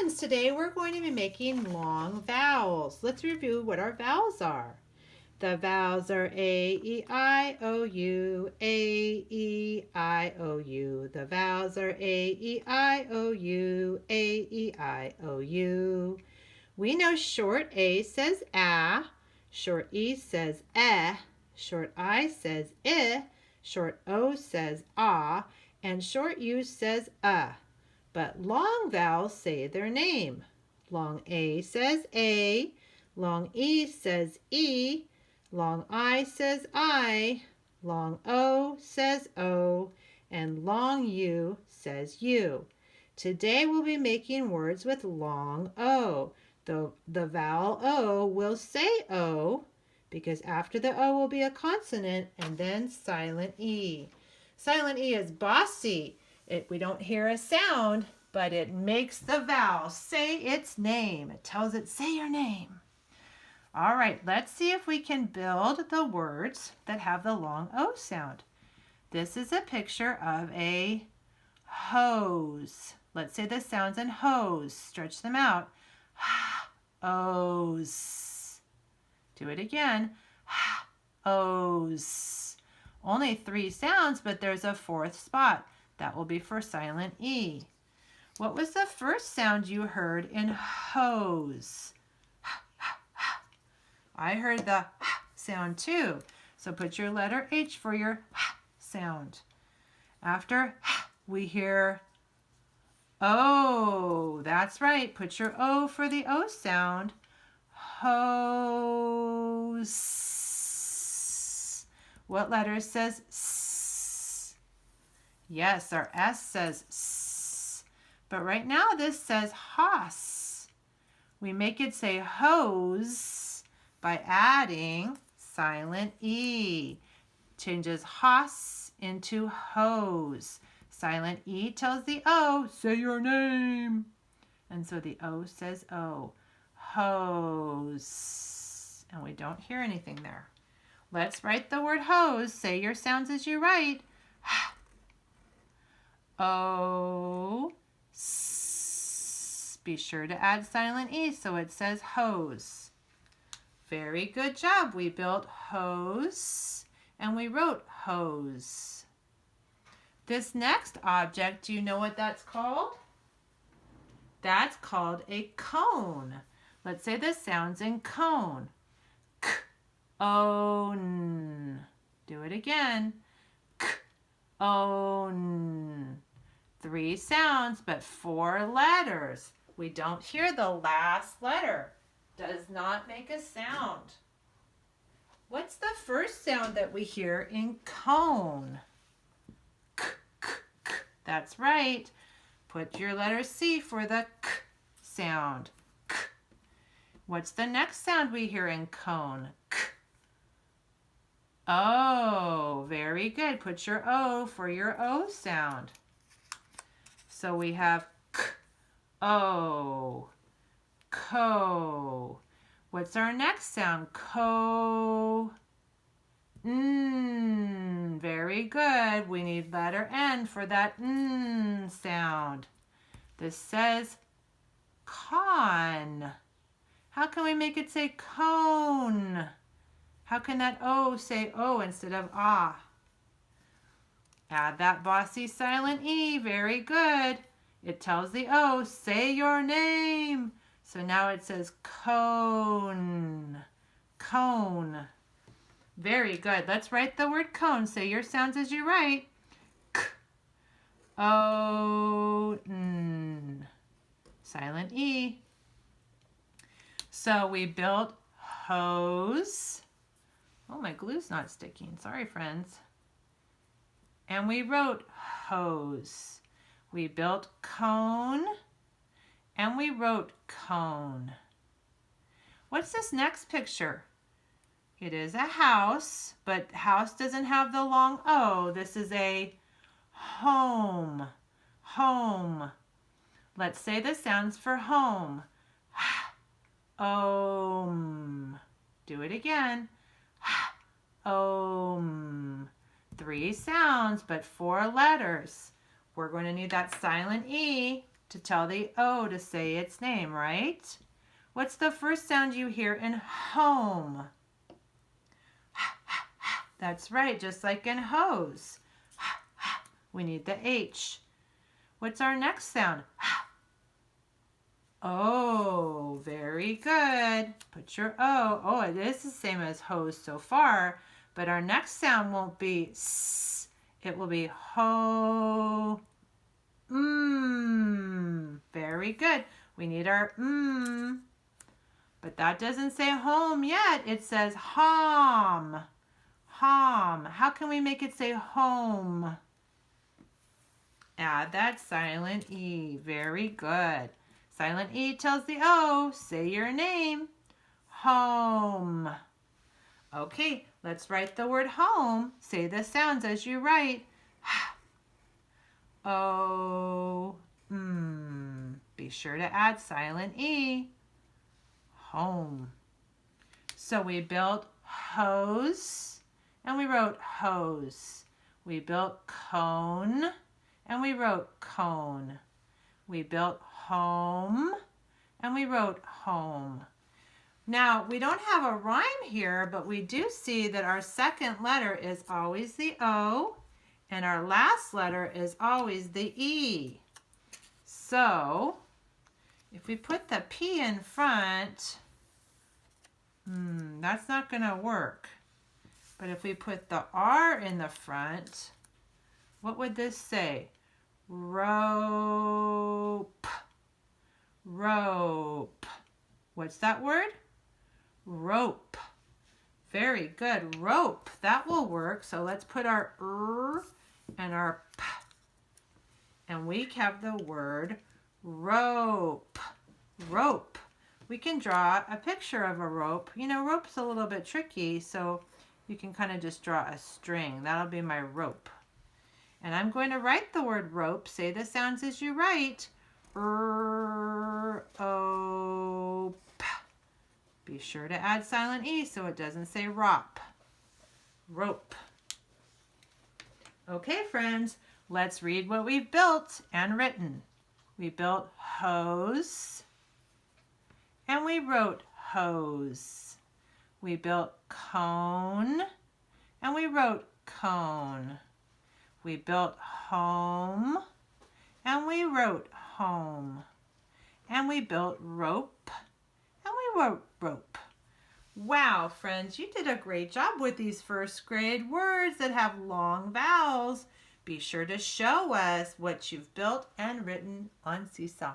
friends, today we're going to be making long vowels. Let's review what our vowels are. The vowels are A, E, I, O, U, A, E, I, O, U. The vowels are A, E, I, O, U, A, E, I, O, U. We know short A says ah, short E says eh, short I says I, short O says ah, and short U says but long vowels say their name. Long A says A, long E says E, long I says I, long O says O, and long U says U. Today we'll be making words with long O. The vowel O will say O because after the O will be a consonant and then silent E. Silent E is bossy. We don't hear a sound, but it makes the vowel say its name. It tells it, say your name. All right, let's see if we can build the words that have the long O sound. This is a picture of a hose. Let's say the sounds in hose. Stretch them out. O's. Do it again. O's. Only 3 sounds, but there's a 4th spot. That will be for silent E. What was the first sound you heard in hose? I heard the sound too. So put your letter H for your sound. After we hear O. That's right. Put your O for the O sound. Hose. What letter says S? Yes, our S says S. But right now this says hoss. We make it say hose by adding silent E. Changes hoss into hose. Silent E tells the O, say your name. And so the O says O. Hose. And we don't hear anything there. Let's write the word hose. Say your sounds as you write. O, S. Be sure to add silent E so it says hose. Very good job. We built hose and we wrote hose. This next object, do you know what that's called? That's called a cone. Let's say the sounds in cone. K, O-N. Do it again. K, O-N. 3 sounds, but 4 letters. We don't hear the last letter. Does not make a sound. What's the first sound that we hear in cone? K, k, k. That's right. Put your letter C for the K sound. K. What's the next sound we hear in cone? K. O. Very good. Put your O for your O sound. So we have K, O, ko. What's our next sound? Ko, N. Very good. We need letter N for that N sound. This says con. How can we make it say cone? How can that O say O instead of ah? Add that bossy silent E. Very good. It tells the O, say your name. So now it says cone. Cone. Very good. Let's write the word cone. Say your sounds as you write. K, O, N. Silent E. So we built hose. Oh, my glue's not sticking. Sorry, friends. And we wrote hose. We built cone, and we wrote cone. What's this next picture? It is a house, but house doesn't have the long O. This is a home. Home. Let's say the sounds for home. Om. Do it again. Om. 3 sounds, but 4 letters. We're going to need that silent E. to tell the O to say its name, right? What's the first sound you hear in home? That's right, just like in hose. We need the H. What's our next sound? Oh, very good. Put your O. Oh, it is the same as hose so far, but our next sound won't be S. It will be ho. Very good. We need our but that doesn't say home yet. It says hom. Hom. How can we make it say home? Add that silent E. Very good. Silent E tells the O, say your name. Home. Okay, let's write the word home. Say the sounds as you write. O. Be sure to add silent E. Home. So we built hose and we wrote hose. We built cone and we wrote cone. We built home and we wrote home. Now, we don't have a rhyme here, but we do see that our second letter is always the O and our last letter is always the E. So, if we put the P in front, that's not going to work. But if we put the R in the front, what would this say? Rope. Rope. What's that word? Rope. Very good. Rope. That will work. So let's put our R and our P. And we have the word rope. Rope. We can draw a picture of a rope. You know, rope's a little bit tricky, so you can kind of just draw a string. That'll be my rope. And I'm going to write the word rope. Say the sounds as you write. R-O-P. Be sure to add silent E so it doesn't say rop. Rope. Okay, friends, let's read what we've built and written. We built hose and we wrote hose. We built cone and we wrote cone. We built home and we wrote home. And we built rope and we wrote rope. Wow, friends, you did a great job with these first grade words that have long vowels. Be sure to show us what you've built and written on Seesaw.